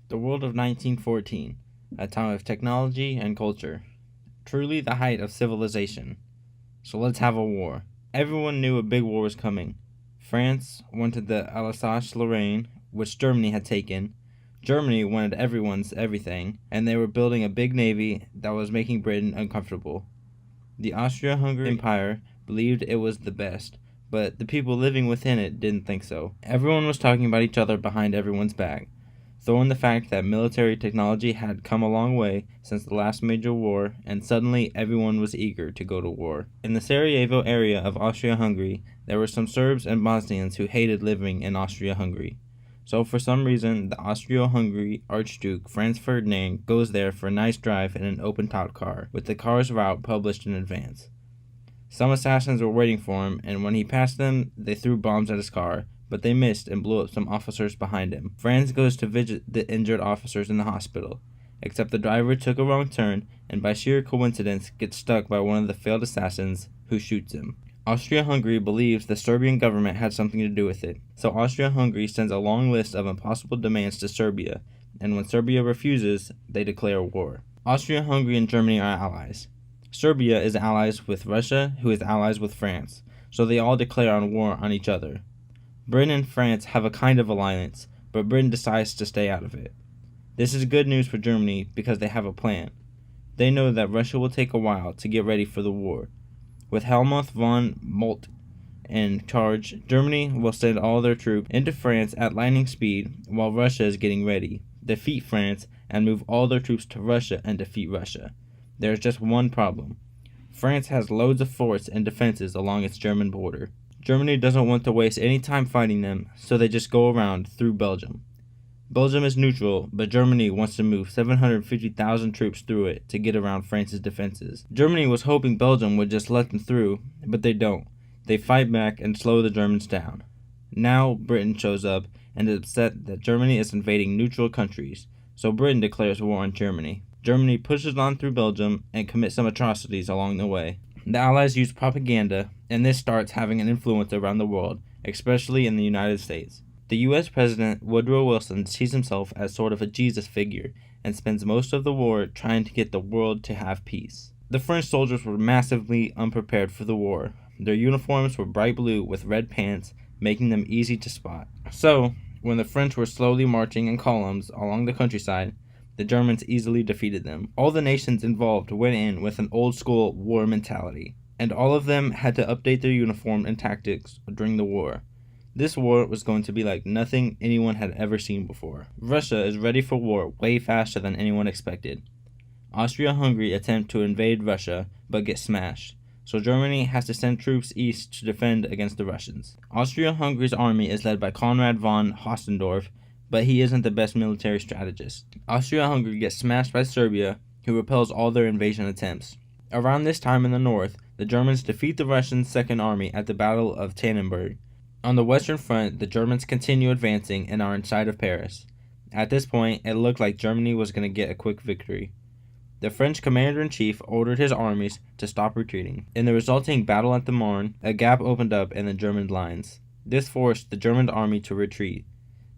The world of 1914, a time of technology and culture, truly the height of civilization. So let's have a war. Everyone knew a big war was coming. France wanted the Alsace-Lorraine, which Germany had taken. Germany wanted everyone's everything, and they were building a big navy that was making Britain uncomfortable. The Austria-Hungary Empire believed it was the best, but the people living within it didn't think so. Everyone was talking about each other behind everyone's back. Throw in the fact that military technology had come a long way since the last major war, and suddenly everyone was eager to go to war. In the Sarajevo area of Austria-Hungary, there were some Serbs and Bosnians who hated living in Austria-Hungary. So for some reason, the Austro-Hungary Archduke Franz Ferdinand goes there for a nice drive in an open-top car, with the car's route published in advance. Some assassins were waiting for him, and when he passed them, they threw bombs at his car, but they missed and blew up some officers behind him. Franz goes to visit the injured officers in the hospital, except the driver took a wrong turn and by sheer coincidence gets stuck by one of the failed assassins, who shoots him. Austria-Hungary believes the Serbian government had something to do with it, so Austria-Hungary sends a long list of impossible demands to Serbia, and when Serbia refuses, they declare war. Austria-Hungary and Germany are allies. Serbia is allies with Russia, who is allies with France, so they all declare on war on each other. Britain and France have a kind of alliance, but Britain decides to stay out of it. This is good news for Germany because they have a plan. They know that Russia will take a while to get ready for the war. With Helmuth von Moltke in charge, Germany will send all their troops into France at lightning speed while Russia is getting ready, defeat France, and move all their troops to Russia and defeat Russia. There is just one problem. France has loads of forts and defenses along its German border. Germany doesn't want to waste any time fighting them, so they just go around through Belgium. Belgium is neutral, but Germany wants to move 750,000 troops through it to get around France's defenses. Germany was hoping Belgium would just let them through, but they don't. They fight back and slow the Germans down. Now Britain shows up and is upset that Germany is invading neutral countries, so Britain declares war on Germany. Germany pushes on through Belgium and commits some atrocities along the way. The Allies use propaganda, and this starts having an influence around the world, especially in the United States. The U.S. President Woodrow Wilson sees himself as sort of a Jesus figure and spends most of the war trying to get the world to have peace. The French soldiers were massively unprepared for the war. Their uniforms were bright blue with red pants, making them easy to spot. So, when the French were slowly marching in columns along the countryside, the Germans easily defeated them. All the nations involved went in with an old-school war mentality, and all of them had to update their uniform and tactics during the war. This war was going to be like nothing anyone had ever seen before. Russia is ready for war way faster than anyone expected. Austria-Hungary attempt to invade Russia, but get smashed, so Germany has to send troops east to defend against the Russians. Austria-Hungary's army is led by Konrad von Hotzendorf, but he isn't the best military strategist. Austria-Hungary gets smashed by Serbia, who repels all their invasion attempts. Around this time in the north, the Germans defeat the Russian Second Army at the Battle of Tannenberg. On the western front, the Germans continue advancing and are inside of Paris. At this point, it looked like Germany was going to get a quick victory. The French commander-in-chief ordered his armies to stop retreating. In the resulting battle at the Marne, a gap opened up in the German lines. This forced the German army to retreat.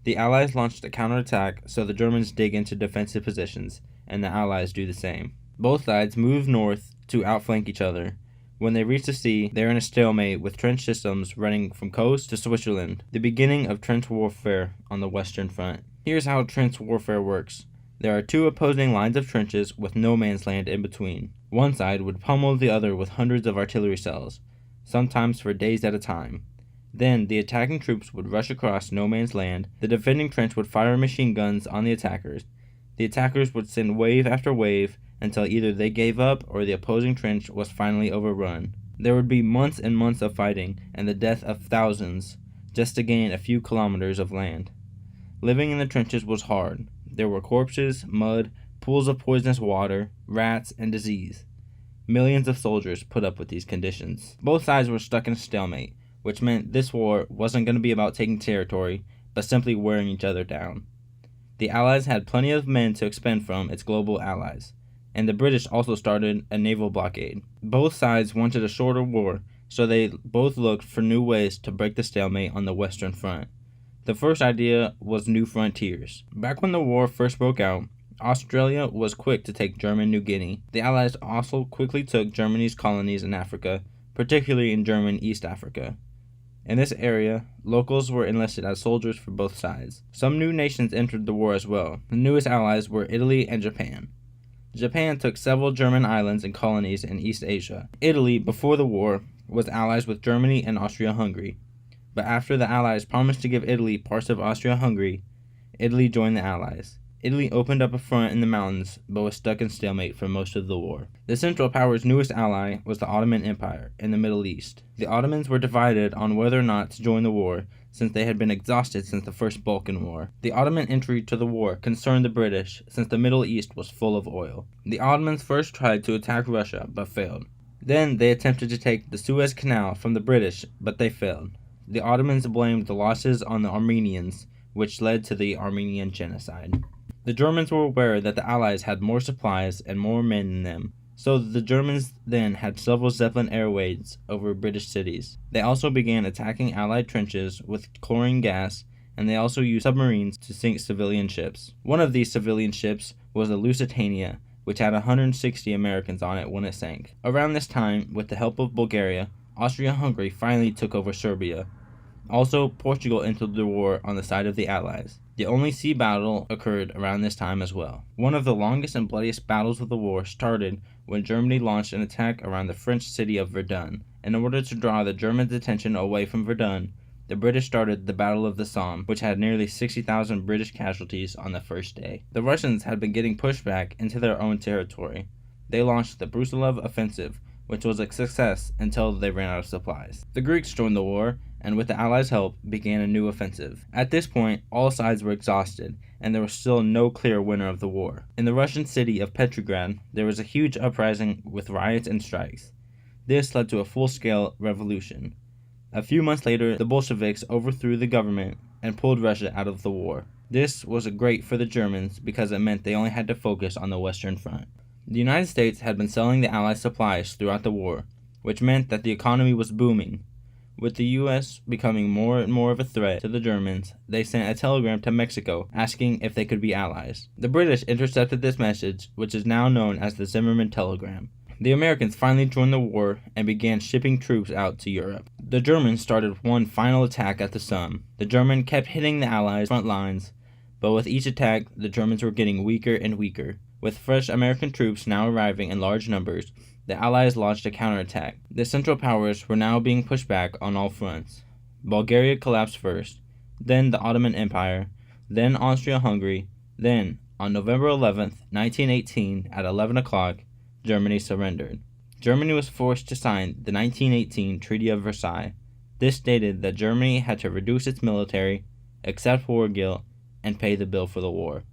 The Allies launched a counterattack, so the Germans dig into defensive positions, and the Allies do the same. Both sides move north to outflank each other. When they reach the sea, they are in a stalemate with trench systems running from coast to Switzerland, the beginning of trench warfare on the Western Front. Here's how trench warfare works. There are two opposing lines of trenches with no man's land in between. One side would pummel the other with hundreds of artillery shells, sometimes for days at a time. Then, the attacking troops would rush across no man's land. The defending trench would fire machine guns on the attackers. The attackers would send wave after wave until either they gave up or the opposing trench was finally overrun. There would be months and months of fighting and the death of thousands just to gain a few kilometers of land. Living in the trenches was hard. There were corpses, mud, pools of poisonous water, rats, and disease. Millions of soldiers put up with these conditions. Both sides were stuck in a stalemate, which meant this war wasn't going to be about taking territory, but simply wearing each other down. The Allies had plenty of men to expend from its global allies, and the British also started a naval blockade. Both sides wanted a shorter war, so they both looked for new ways to break the stalemate on the Western Front. The first idea was new frontiers. Back when the war first broke out, Australia was quick to take German New Guinea. The Allies also quickly took Germany's colonies in Africa, particularly in German East Africa. In this area, locals were enlisted as soldiers for both sides. Some new nations entered the war as well. The newest allies were Italy and Japan. Japan took several German islands and colonies in East Asia. Italy, before the war, was allies with Germany and Austria-Hungary. But after the Allies promised to give Italy parts of Austria-Hungary, Italy joined the Allies. Italy opened up a front in the mountains, but was stuck in stalemate for most of the war. The Central Power's newest ally was the Ottoman Empire in the Middle East. The Ottomans were divided on whether or not to join the war, since they had been exhausted since the First Balkan War. The Ottoman entry to the war concerned the British, since the Middle East was full of oil. The Ottomans first tried to attack Russia, but failed. Then they attempted to take the Suez Canal from the British, but they failed. The Ottomans blamed the losses on the Armenians, which led to the Armenian Genocide. The Germans were aware that the Allies had more supplies and more men than them, so the Germans then had several Zeppelin air raids over British cities. They also began attacking Allied trenches with chlorine gas, and they also used submarines to sink civilian ships. One of these civilian ships was the Lusitania, which had 160 Americans on it when it sank. Around this time, with the help of Bulgaria, Austria-Hungary finally took over Serbia. Also, Portugal entered the war on the side of the Allies. The only sea battle occurred around this time as well. One of the longest and bloodiest battles of the war started when Germany launched an attack around the French city of Verdun. In order to draw the Germans' attention away from Verdun, the British started the Battle of the Somme, which had nearly 60,000 British casualties on the first day. The Russians had been getting pushed back into their own territory. They launched the Brusilov offensive, which was a success until they ran out of supplies. The Greeks joined the war, and with the Allies' help, began a new offensive. At this point, all sides were exhausted, and there was still no clear winner of the war. In the Russian city of Petrograd, there was a huge uprising with riots and strikes. This led to a full-scale revolution. A few months later, the Bolsheviks overthrew the government and pulled Russia out of the war. This was great for the Germans because it meant they only had to focus on the Western Front. The United States had been selling the Allies supplies throughout the war, which meant that the economy was booming. With the U.S. becoming more and more of a threat to the Germans, they sent a telegram to Mexico asking if they could be allies. The British intercepted this message, which is now known as the Zimmerman Telegram. The Americans finally joined the war and began shipping troops out to Europe. The Germans started one final attack at the Somme. The Germans kept hitting the Allies' front lines, but with each attack, the Germans were getting weaker and weaker. With fresh American troops now arriving in large numbers, the Allies launched a counterattack. The Central Powers were now being pushed back on all fronts. Bulgaria collapsed first, then the Ottoman Empire, then Austria-Hungary, then, on November 11, 1918, at 11 o'clock, Germany surrendered. Germany was forced to sign the 1918 Treaty of Versailles. This stated that Germany had to reduce its military, accept war guilt, and pay the bill for the war.